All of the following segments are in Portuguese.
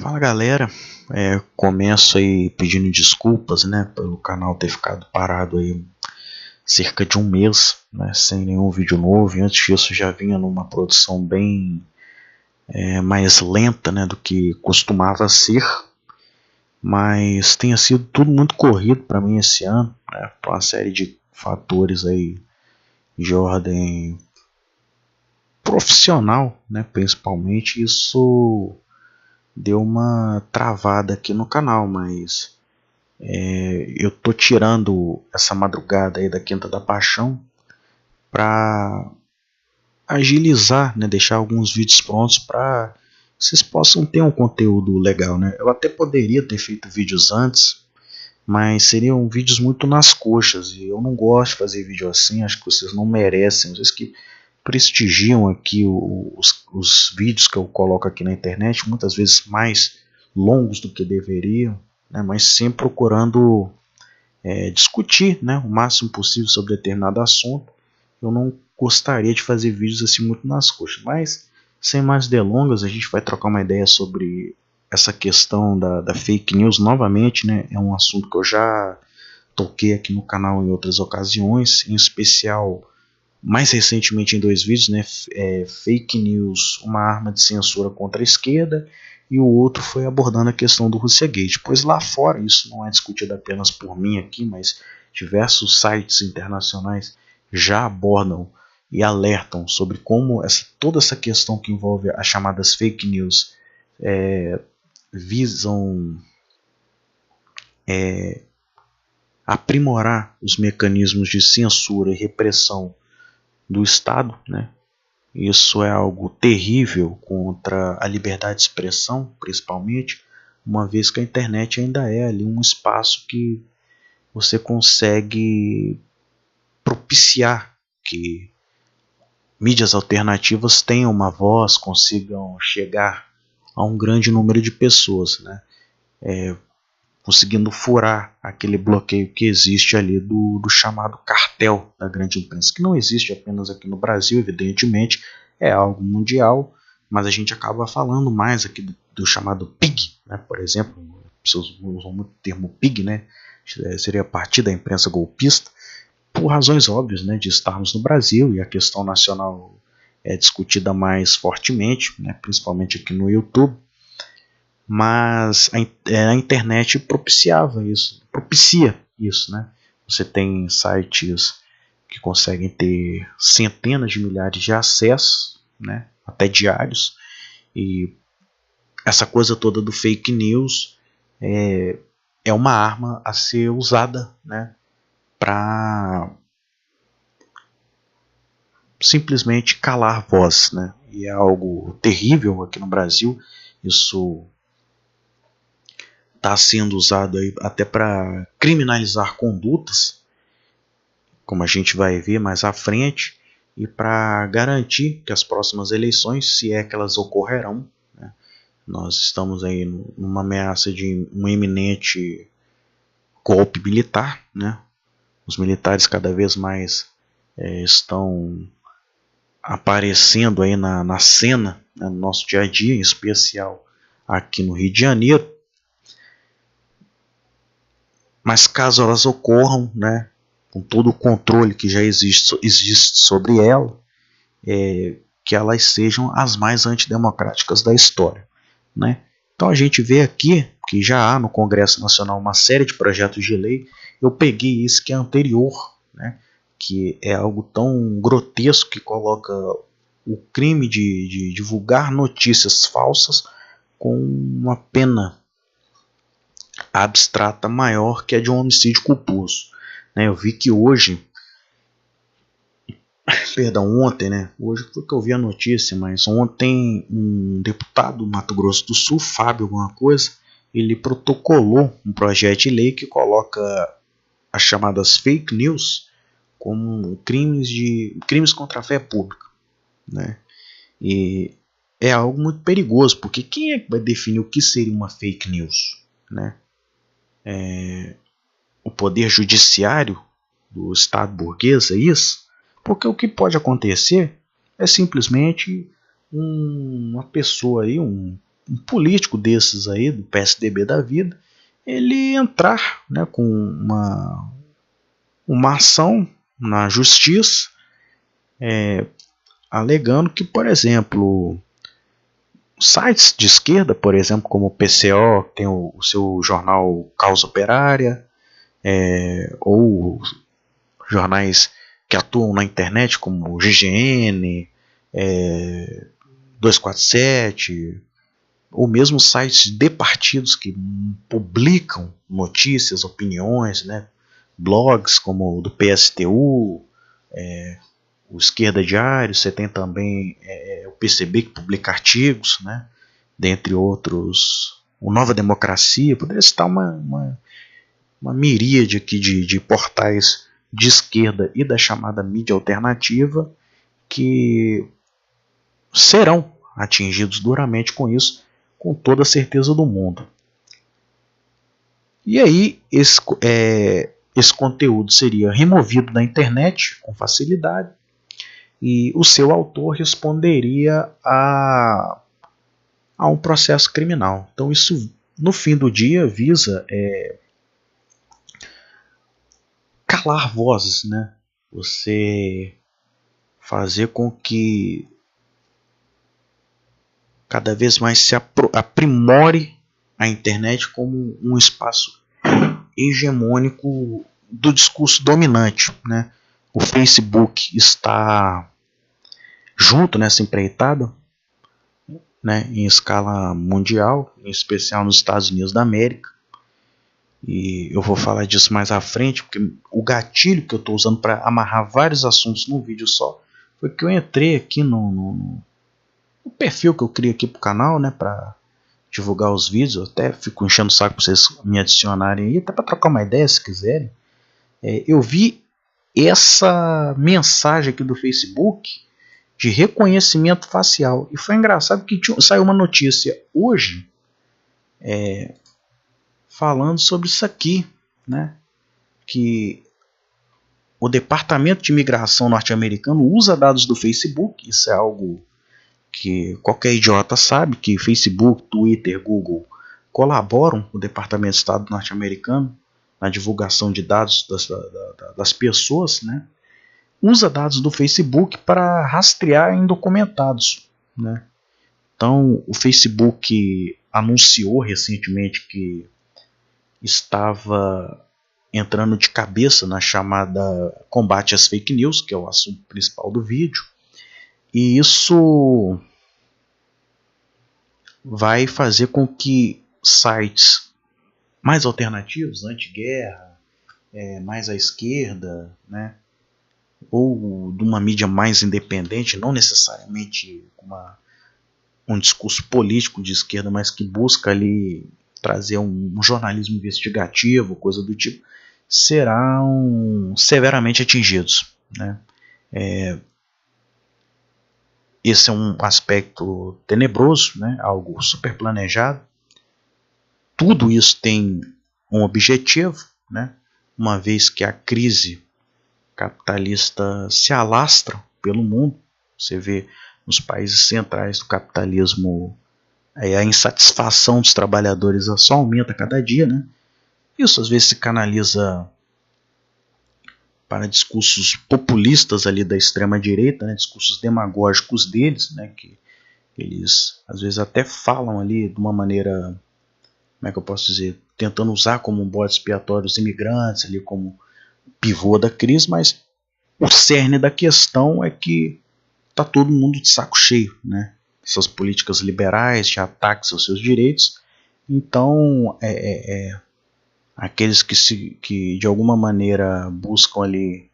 Fala galera, começo aí pedindo desculpas, né, pelo canal ter ficado parado aí cerca de um mês, né, sem nenhum vídeo novo. E antes disso já vinha numa produção bem mais lenta, né, do que costumava ser, mas tenha sido tudo muito corrido para mim esse ano, né, por uma série de fatores aí de ordem profissional, né, principalmente. Isso deu uma travada aqui no canal, mas eu tô tirando essa madrugada aí da Quinta da Paixão para agilizar, né, deixar alguns vídeos prontos para vocês possam ter um conteúdo legal, né? Eu até poderia ter feito vídeos antes, mas seriam vídeos muito nas coxas e eu não gosto de fazer vídeo assim. Acho que vocês não merecem, vocês que prestigiam aqui os vídeos que eu coloco aqui na internet, muitas vezes mais longos do que deveriam, né, mas sempre procurando discutir, né, o máximo possível sobre determinado assunto. Eu não gostaria de fazer vídeos assim muito nas coxas, mas sem mais delongas, a gente vai trocar uma ideia sobre essa questão da fake news novamente, né? É um assunto que eu já toquei aqui no canal em outras ocasiões, em especial mais recentemente em dois vídeos, né? Fake news, uma arma de censura contra a esquerda, e o outro foi abordando a questão do Russiagate. Pois lá fora isso não é discutido apenas por mim aqui, mas diversos sites internacionais já abordam e alertam sobre como toda essa questão que envolve as chamadas fake news visam aprimorar os mecanismos de censura e repressão do Estado, né? Isso é algo terrível contra a liberdade de expressão, principalmente, uma vez que a internet ainda é ali um espaço que você consegue propiciar que mídias alternativas tenham uma voz, consigam chegar a um grande número de pessoas, né? Conseguindo furar aquele bloqueio que existe ali do chamado cartel da grande imprensa, que não existe apenas aqui no Brasil, evidentemente, é algo mundial, mas a gente acaba falando mais aqui do chamado PIG, né? Por exemplo, pessoas usam muito o termo PIG, né? Seria a partir da imprensa golpista, por razões óbvias, né, de estarmos no Brasil e a questão nacional é discutida mais fortemente, né, principalmente aqui no YouTube. Mas a internet propicia isso, né? Você tem sites que conseguem ter centenas de milhares de acessos, né, até diários, e essa coisa toda do fake news é uma arma a ser usada, né, para simplesmente calar voz, né? E é algo terrível aqui no Brasil. Isso está sendo usado aí até para criminalizar condutas, como a gente vai ver mais à frente, e para garantir que as próximas eleições, se é que elas ocorrerão, né, nós estamos aí numa ameaça de um iminente golpe militar, né? Os militares cada vez mais estão aparecendo aí na cena, né, no nosso dia a dia, em especial aqui no Rio de Janeiro. Mas caso elas ocorram, né, com todo o controle que já existe sobre ela, que elas sejam as mais antidemocráticas da história, né? Então a gente vê aqui que já há no Congresso Nacional uma série de projetos de lei. Eu peguei esse que é anterior, né, que é algo tão grotesco, que coloca o crime de divulgar notícias falsas com uma pena abstrata maior que a de um homicídio culposo, né? Eu vi que ontem, né? Hoje foi que eu vi a notícia, mas ontem um deputado do Mato Grosso do Sul, Fábio alguma coisa, ele protocolou um projeto de lei que coloca as chamadas fake news como crimes contra a fé pública, né? E é algo muito perigoso, porque quem é que vai definir o que seria uma fake news, né? O poder judiciário do Estado burguês, é isso? Porque o que pode acontecer é simplesmente uma pessoa aí, um um político desses aí, do PSDB da vida, ele entrar, né, com uma ação na justiça, alegando que, por exemplo, sites de esquerda, por exemplo, como o PCO, tem o seu jornal Causa Operária, ou jornais que atuam na internet, como o GGN, 247, ou mesmo sites de partidos que publicam notícias, opiniões, né? Blogs como o do PSTU, o Esquerda Diário, você tem também o PCB que publica artigos, né? Dentre outros, o Nova Democracia, poderia citar uma miríade aqui de portais de esquerda e da chamada mídia alternativa que serão atingidos duramente com isso, com toda a certeza do mundo. E aí esse conteúdo seria removido da internet com facilidade e o seu autor responderia a um processo criminal. Então isso, no fim do dia, visa calar vozes, né? Você fazer com que cada vez mais se aprimore a internet como um espaço hegemônico do discurso dominante, né? O Facebook está junto nessa empreitada, né, em escala mundial, em especial nos Estados Unidos da América. E eu vou falar disso mais à frente, porque o gatilho que eu estou usando para amarrar vários assuntos num vídeo só foi que eu entrei aqui no perfil que eu criei aqui para o canal, né, para divulgar os vídeos. Eu até fico enchendo o saco para vocês me adicionarem aí, até para trocar uma ideia se quiserem. Eu vi essa mensagem aqui do Facebook de reconhecimento facial, e foi engraçado que saiu uma notícia hoje falando sobre isso aqui, né? Que o Departamento de Imigração norte-americano usa dados do Facebook. Isso é algo que qualquer idiota sabe, que Facebook, Twitter, Google colaboram com o Departamento de Estado norte-americano na divulgação de dados das pessoas, né? Usa dados do Facebook para rastrear indocumentados, né? Então o Facebook anunciou recentemente que estava entrando de cabeça na chamada combate às fake news, que é o assunto principal do vídeo, e isso vai fazer com que sites mais alternativos, anti-guerra, mais à esquerda, né, ou de uma mídia mais independente, não necessariamente um discurso político de esquerda, mas que busca ali trazer um jornalismo investigativo, coisa do tipo, serão severamente atingidos, né? Esse é um aspecto tenebroso, né? Algo super planejado. Tudo isso tem um objetivo, né? Uma vez que a crise capitalista se alastra pelo mundo, você vê nos países centrais do capitalismo a insatisfação dos trabalhadores só aumenta a cada dia, né? Isso às vezes se canaliza para discursos populistas ali da extrema direita, né? Discursos demagógicos deles, né? Que eles às vezes até falam ali de uma maneira, como é que eu posso dizer, tentando usar como um bode expiatório os imigrantes ali como pivô da crise, mas o cerne da questão é que está todo mundo de saco cheio, né? Essas políticas liberais de ataques aos seus direitos. Então, aqueles que de alguma maneira buscam ali,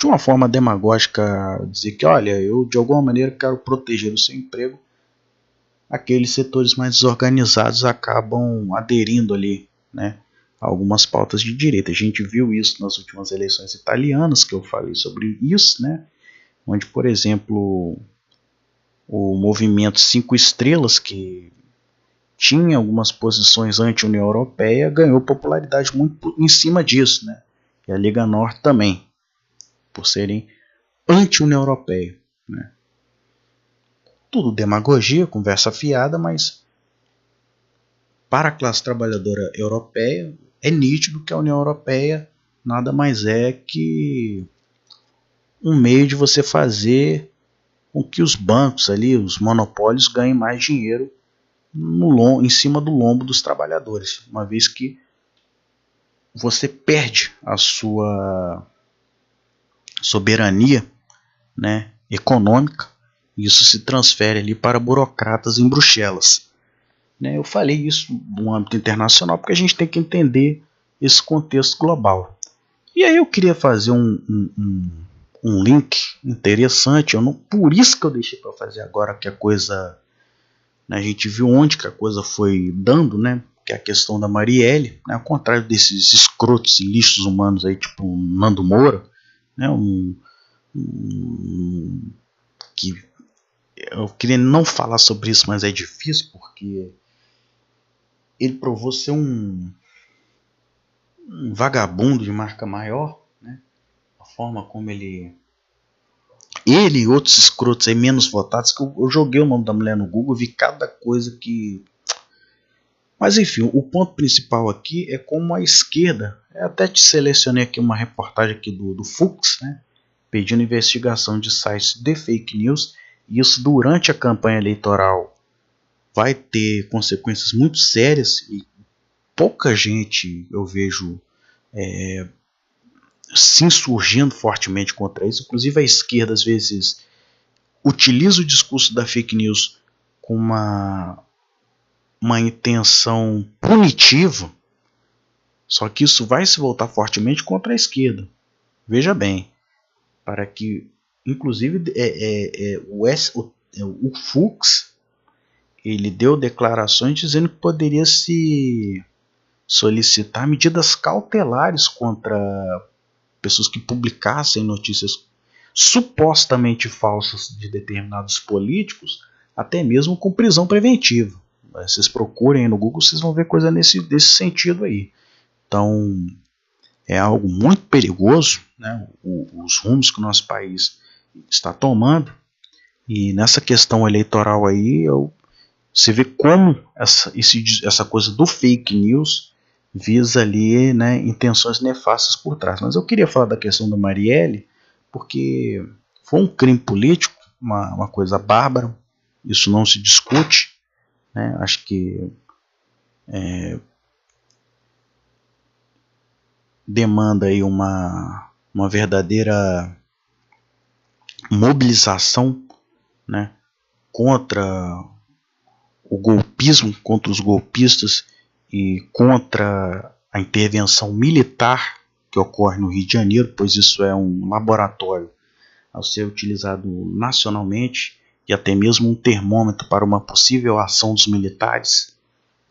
de uma forma demagógica, dizer que, olha, eu de alguma maneira quero proteger o seu emprego, aqueles setores mais desorganizados acabam aderindo ali, né, a algumas pautas de direita. A gente viu isso nas últimas eleições italianas, que eu falei sobre isso, né, onde, por exemplo, o movimento 5 Estrelas, que tinha algumas posições anti-União Europeia, ganhou popularidade muito em cima disso, né? E a Liga Norte também, por serem anti-União Europeia, né? tudo demagogia, conversa fiada, mas para a classe trabalhadora europeia é nítido que a União Europeia nada mais é que um meio de você fazer com que os bancos ali, os monopólios, ganhem mais dinheiro em cima do lombo dos trabalhadores, uma vez que você perde a sua soberania, né, econômica, e isso se transfere ali para burocratas em Bruxelas. Né, eu falei isso no âmbito internacional porque a gente tem que entender esse contexto global. E aí eu queria fazer um link interessante, por isso que eu deixei para fazer agora, que a coisa, né, a gente viu onde que a coisa foi dando, né, que é a questão da Marielle, né, ao contrário desses escrotos e lixos humanos aí, tipo o Nando Moura, né, que eu queria não falar sobre isso, mas é difícil porque ele provou ser um vagabundo de marca maior, né, a forma como ele e outros escrotos aí menos votados, que eu joguei o nome da mulher no Google, vi cada coisa que... Mas enfim, o ponto principal aqui é como a esquerda, eu até te selecionei aqui uma reportagem aqui do Fux, né, pedindo investigação de sites de fake news, e isso durante a campanha eleitoral vai ter consequências muito sérias, e pouca gente eu vejo se insurgindo fortemente contra isso. Inclusive a esquerda às vezes utiliza o discurso da fake news com uma intenção punitiva, só que isso vai se voltar fortemente contra a esquerda. Veja bem, para que inclusive o Fux ele deu declarações dizendo que poderia se solicitar medidas cautelares contra pessoas que publicassem notícias supostamente falsas de determinados políticos, até mesmo com prisão preventiva. Vocês procurem no Google, vocês vão ver coisa desse sentido aí. Então é algo muito perigoso, né, os rumos que o nosso país está tomando. E nessa questão eleitoral aí, você vê como essa coisa do fake news visa ali, né, intenções nefastas por trás. Mas eu queria falar da questão da Marielle, porque foi um crime político, uma coisa bárbara, isso não se discute, né, acho que demanda aí uma verdadeira mobilização, né, contra o golpismo, contra os golpistas e contra a intervenção militar que ocorre no Rio de Janeiro, pois isso é um laboratório ao ser utilizado nacionalmente e até mesmo um termômetro para uma possível ação dos militares.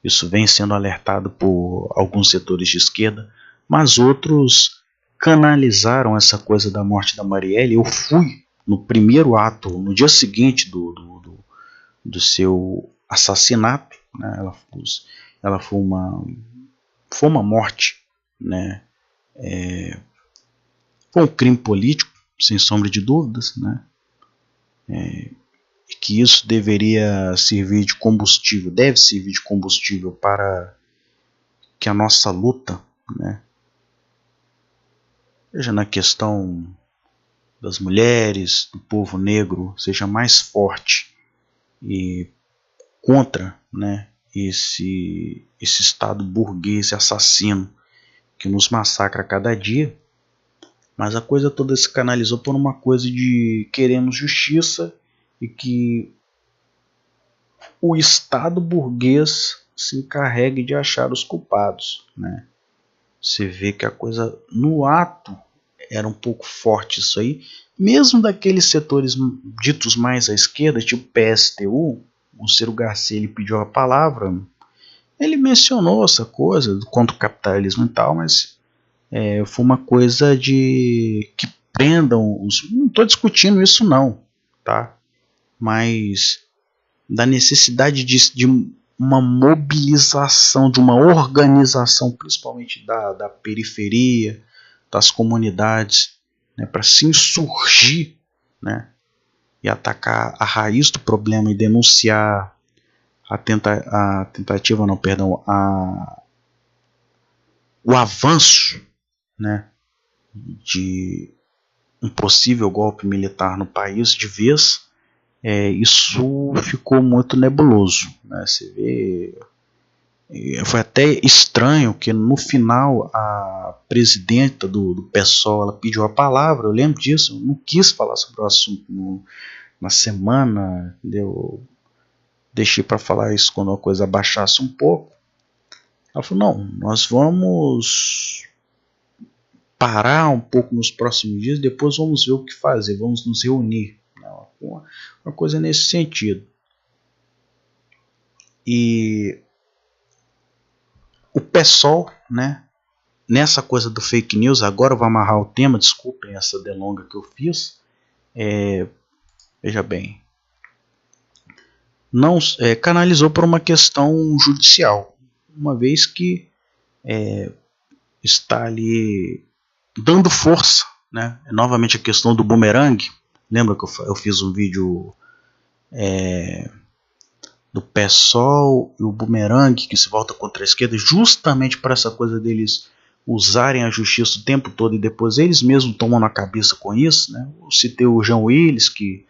Isso vem sendo alertado por alguns setores de esquerda, mas outros canalizaram essa coisa da morte da Marielle. Eu fui no primeiro ato, no dia seguinte do seu assassinato, né? Ela foi uma morte, né? Foi um crime político, sem sombra de dúvidas, né? E que isso deveria servir de combustível, deve servir de combustível para que a nossa luta, né, seja na questão das mulheres, do povo negro, seja mais forte e contra, né, esse Estado burguês, esse assassino que nos massacra a cada dia. Mas a coisa toda se canalizou por uma coisa de queremos justiça e que o Estado burguês se encarregue de achar os culpados, né? Você vê que a coisa no ato era um pouco forte isso aí, mesmo daqueles setores ditos mais à esquerda, tipo PSTU. O Ciro Garcia ele pediu a palavra, ele mencionou essa coisa contra o capitalismo e tal, mas foi uma coisa de que prendam os... Não estou discutindo isso não, tá? Mas da necessidade de uma mobilização, de uma organização, principalmente da periferia, das comunidades, né, para se insurgir, né, e atacar a raiz do problema e denunciar o avanço, né, de um possível golpe militar no país de vez, isso ficou muito nebuloso, né? Você vê, foi até estranho que no final a presidenta do PSOL ela pediu a palavra, eu lembro disso, eu não quis falar sobre o assunto na semana, eu deixei para falar isso quando a coisa abaixasse um pouco. Ela falou, não, nós vamos parar um pouco nos próximos dias, depois vamos ver o que fazer, vamos nos reunir. Uma coisa nesse sentido. E o PSOL, né, nessa coisa do fake news, agora eu vou amarrar o tema, desculpem essa delonga que eu fiz. Veja bem, não canalizou por uma questão judicial, uma vez que está ali dando força, né? Novamente a questão do bumerangue. Lembra que eu fiz um vídeo do PSOL e o bumerangue que se volta contra a esquerda, justamente para essa coisa deles usarem a justiça o tempo todo e depois eles mesmos tomam na cabeça com isso, né? Eu citei o Jean Willis, que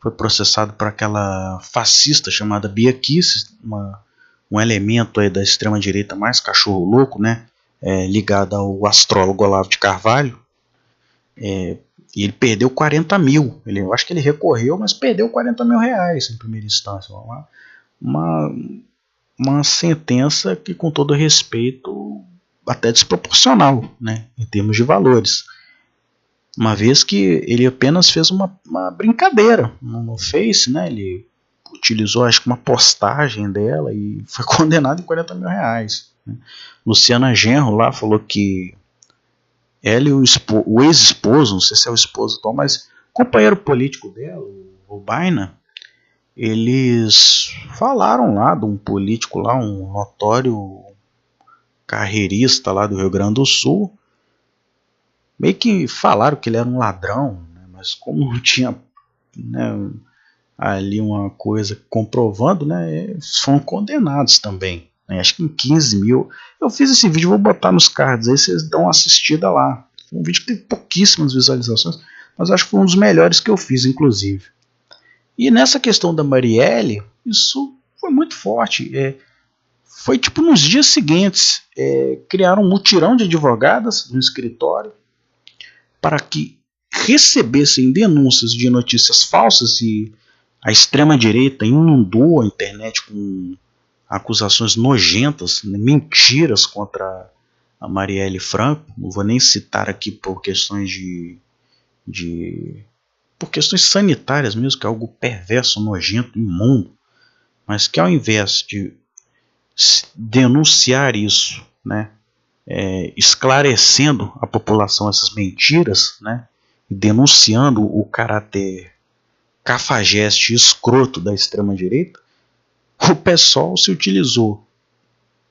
foi processado por aquela fascista chamada Bia Kicis, um elemento aí da extrema direita mais cachorro louco, né? Ligado ao astrólogo Olavo de Carvalho. E ele perdeu 40 mil. Eu acho que ele recorreu, mas perdeu 40 mil reais em primeira instância. Uma sentença que, com todo respeito, até desproporcional, né, em termos de valores. Uma vez que ele apenas fez uma brincadeira no Face, né, ele utilizou, acho que uma postagem dela e foi condenado em 40 mil reais. Né. Luciana Genro lá falou que ela e o ex-esposo, não sei se é o esposo atual, mas companheiro político dela, o Baina, eles falaram lá de um político lá, um notório carreirista lá do Rio Grande do Sul, meio que falaram que ele era um ladrão, né, mas como não tinha, né, ali uma coisa comprovando, né, foram condenados também. Acho que em 15 mil. Eu fiz esse vídeo, vou botar nos cards aí, vocês dão uma assistida lá. Um vídeo que teve pouquíssimas visualizações, mas acho que foi um dos melhores que eu fiz, inclusive. E nessa questão da Marielle, isso foi muito forte. Foi tipo nos dias seguintes, criaram um mutirão de advogadas no escritório para que recebessem denúncias de notícias falsas, e a extrema-direita inundou a internet com acusações nojentas, mentiras contra a Marielle Franco. Não vou nem citar aqui por questões por questões sanitárias mesmo, que é algo perverso, nojento, imundo, mas que ao invés de denunciar isso, né, esclarecendo a população essas mentiras, né, denunciando o caráter cafajeste e escroto da extrema-direita, o PSOL se utilizou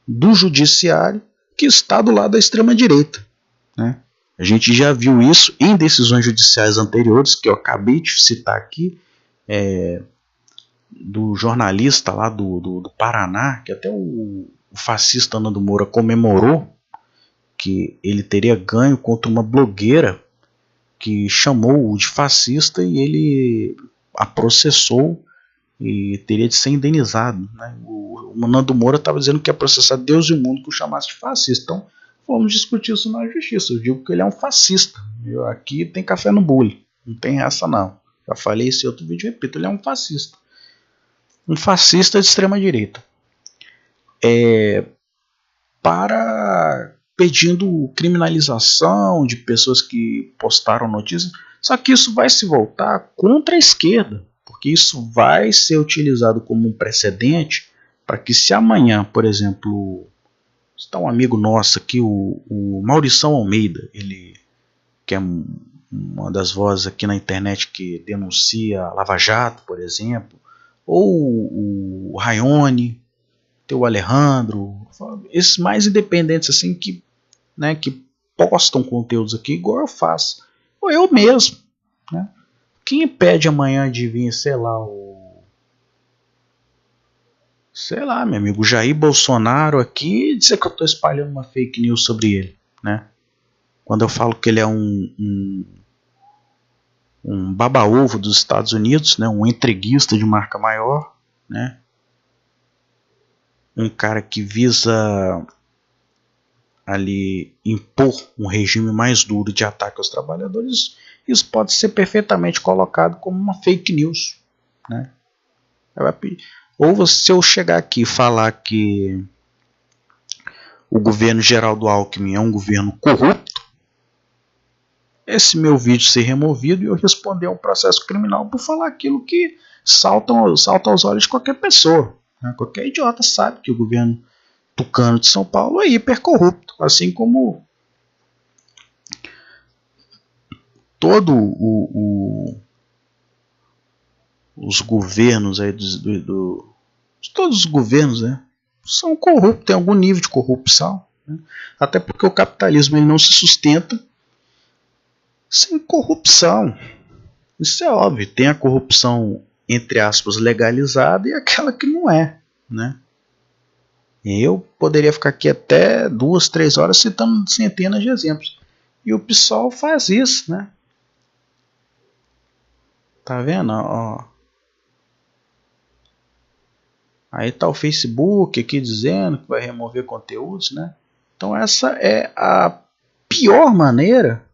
do judiciário que está do lado da extrema-direita, né? A gente já viu isso em decisões judiciais anteriores, que eu acabei de citar aqui, do jornalista lá do Paraná, que até o fascista Nando Moura comemorou, que ele teria ganho contra uma blogueira que chamou-o de fascista e ele a processou e teria de ser indenizado, né? O Nando Moura estava dizendo que ia processar Deus e o mundo que o chamasse de fascista. Então vamos discutir isso na justiça. Eu digo que ele é um fascista. Aqui tem café no bule, não tem essa não. Já falei isso em outro vídeo, repito, ele é um fascista. Um fascista de extrema direita. Pedindo criminalização de pessoas que postaram notícias. Só que isso vai se voltar contra a esquerda, porque isso vai ser utilizado como um precedente para que, se amanhã, por exemplo, está um amigo nosso aqui, o Maurição Almeida, ele que é uma das vozes aqui na internet que denuncia a Lava Jato, por exemplo, ou o Raione, tem o Alejandro, esses mais independentes assim que, que postam conteúdos aqui igual eu faço, ou eu mesmo, né? que impede amanhã de vir, sei lá, meu amigo, Jair Bolsonaro aqui, dizer que eu estou espalhando uma fake news sobre ele, né? Quando eu falo que ele é um baba-ovo dos Estados Unidos, né? Um entreguista de marca maior, né? Um cara que visa ali impor um regime mais duro de ataque aos trabalhadores, isso pode ser perfeitamente colocado como uma fake news, né? Ou se eu chegar aqui e falar que o governo Geraldo Alckmin é um governo corrupto, esse meu vídeo ser removido e eu responder a um processo criminal por falar aquilo que salta aos olhos de qualquer pessoa, né? Qualquer idiota sabe que o governo tucano de São Paulo é hipercorrupto, assim como todo os governos aí todos os governos, né, são corruptos, tem algum nível de corrupção, né? Até porque o capitalismo ele não se sustenta sem corrupção. Isso é óbvio. Tem a corrupção, entre aspas, legalizada e aquela que não é, né? Eu poderia ficar aqui até 2, 3 horas citando centenas de exemplos. E o PSOL faz isso, né? Tá vendo? Ó. Aí tá o Facebook aqui dizendo que vai remover conteúdos, né? Então essa é a pior maneira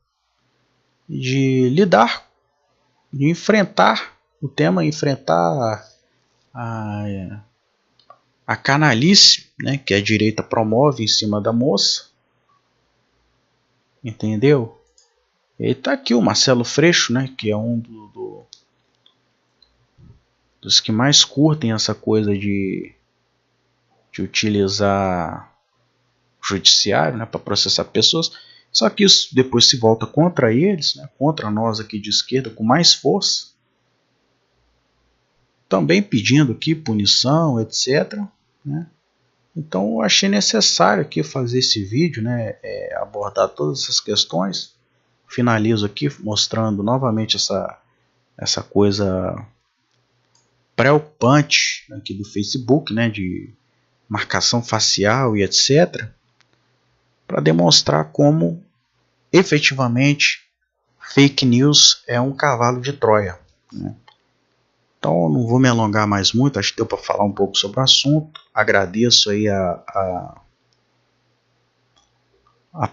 de lidar, de enfrentar o tema, enfrentar a canalice, né, que a direita promove em cima da moça. Entendeu? E tá aqui o Marcelo Freixo, né, que é um dos que mais curtem essa coisa de utilizar o judiciário, né, para processar pessoas. Só que isso depois se volta contra eles, né, contra nós aqui de esquerda, com mais força. Também pedindo aqui punição, etc. Né? Então eu achei necessário aqui fazer esse vídeo, né, abordar todas essas questões. Finalizo aqui mostrando novamente essa coisa preocupante aqui do Facebook, né, de marcação facial e etc, para demonstrar como efetivamente fake news é um cavalo de Troia, né? Então eu não vou me alongar mais muito, acho que deu para falar um pouco sobre o assunto. Agradeço aí a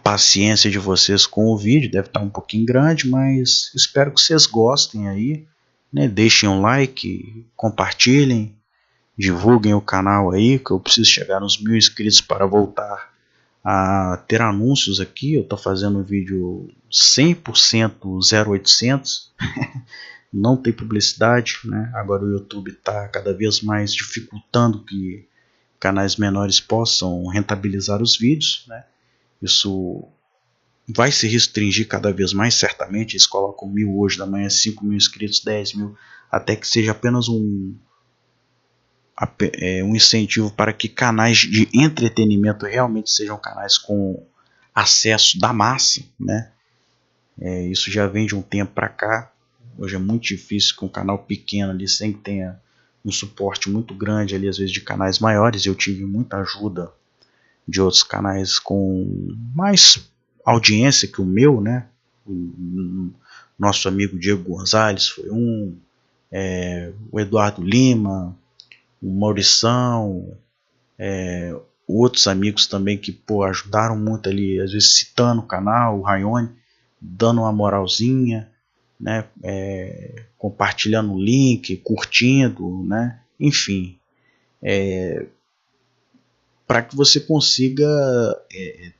paciência de vocês com o vídeo, deve estar um pouquinho grande, mas espero que vocês gostem aí, né? Deixem um like, compartilhem, divulguem o canal aí, que eu preciso chegar nos 1000 inscritos para voltar a ter anúncios aqui. Eu estou fazendo um vídeo 100% 0800, não tem publicidade, né? Agora o YouTube está cada vez mais dificultando que canais menores possam rentabilizar os vídeos, né? Isso vai se restringir cada vez mais, certamente. Eles colocam 1000 hoje da manhã, 5.000 inscritos, 10.000, até que seja apenas um incentivo para que canais de entretenimento realmente sejam canais com acesso da massa, né? Isso já vem de um tempo para cá. Hoje é muito difícil que um canal pequeno ali, sem que tenha um suporte muito grande ali, às vezes de canais maiores. Eu tive muita ajuda de outros canais com mais audiência que o meu, né? O nosso amigo Diego Gonzalez foi o Eduardo Lima, o Maurição, outros amigos também que ajudaram muito ali, às vezes citando o canal, o Rayone, dando uma moralzinha, né, compartilhando o link, curtindo, né, enfim, para que você consiga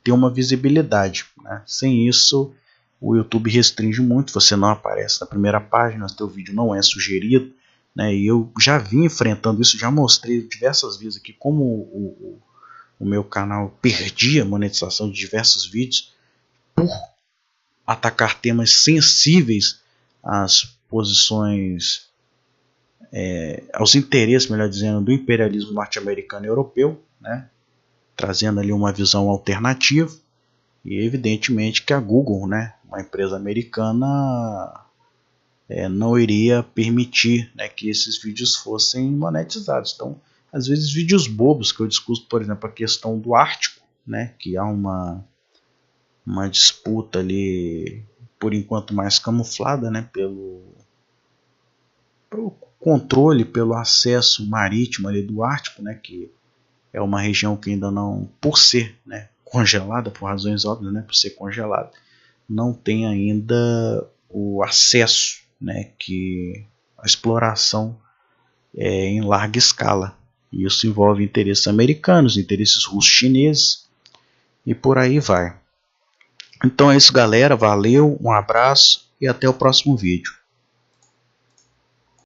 ter uma visibilidade, né? Sem isso o YouTube restringe muito, você não aparece na primeira página, seu vídeo não é sugerido, né? E eu já vim enfrentando isso, já mostrei diversas vezes aqui como o meu canal perdia monetização de diversos vídeos por atacar temas sensíveis às posições, aos interesses, melhor dizendo, do imperialismo norte-americano e europeu, né? Trazendo ali uma visão alternativa. E evidentemente que a Google, né, uma empresa americana, não iria permitir, né, que esses vídeos fossem monetizados. Então, às vezes vídeos bobos que eu discuto, por exemplo, a questão do Ártico, né, que há uma disputa ali, por enquanto mais camuflada, né, pelo controle, pelo acesso marítimo ali do Ártico, né, que é uma região que ainda não, por ser, né, congelada, por razões óbvias, né, por ser congelada, não tem ainda o acesso, né, que a exploração em larga escala. E isso envolve interesses americanos, interesses russos, chineses e por aí vai. Então é isso, galera. Valeu, um abraço e até o próximo vídeo.